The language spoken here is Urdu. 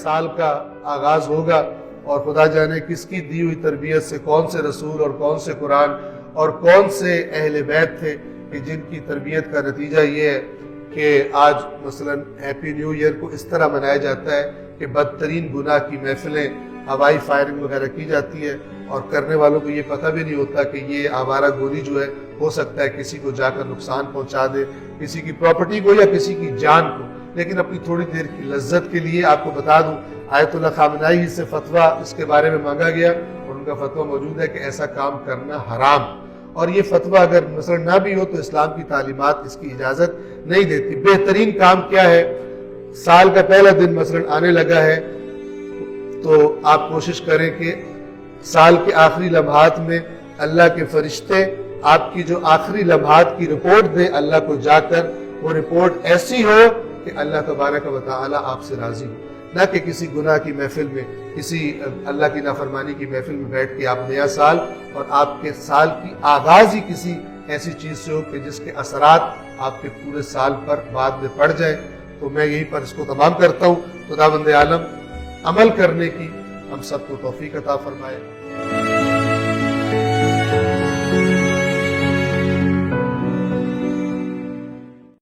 سال کا آغاز ہوگا اور خدا جانے کس کی دی ہوئی تربیت سے کون سے رسول اور کون سے قرآن اور کون سے اہل بیت تھے کہ جن کی تربیت کا نتیجہ یہ ہے کہ آج مثلا ہیپی نیو ایئر کو اس طرح منایا جاتا ہے کہ بدترین گناہ کی محفلیں ہوائی فائرنگ وغیرہ کی جاتی ہے اور کرنے والوں کو یہ پتہ بھی نہیں ہوتا کہ یہ آوارہ گولی جو ہے ہو سکتا ہے کسی کو جا کر نقصان پہنچا دے، کسی کی پراپرٹی کو یا کسی کی جان کو، لیکن اپنی تھوڑی دیر کی لذت کے لیے. آپ کو بتا دوں آیت اللہ خامنائی سے فتویٰ اس کے بارے میں مانگا گیا اور ان کا فتویٰ موجود ہے کہ ایسا کام کرنا حرام، اور یہ فتویٰ اگر مثلا نہ بھی ہو تو اسلام کی تعلیمات اس کی اجازت نہیں دیتی. بہترین کام کیا ہے؟ سال کا پہلا دن مثلا آنے لگا ہے تو آپ کوشش کریں کہ سال کے آخری لمحات میں اللہ کے فرشتے آپ کی جو آخری لمحات کی رپورٹ دیں اللہ کو جا کر، وہ رپورٹ ایسی ہو کہ اللہ تبارک و تعالی آپ سے راضی ہو، نہ کہ کسی گناہ کی محفل میں، کسی اللہ کی نافرمانی کی محفل میں بیٹھ کے آپ نیا سال اور آپ کے سال کی آغاز ہی کسی ایسی چیز سے ہو کہ جس کے اثرات آپ کے پورے سال پر بعد میں پڑ جائیں. تو میں یہیں پر اس کو تمام کرتا ہوں. خداوند عالم عمل کرنے کی ہم سب کو توفیق عطا فرمائے.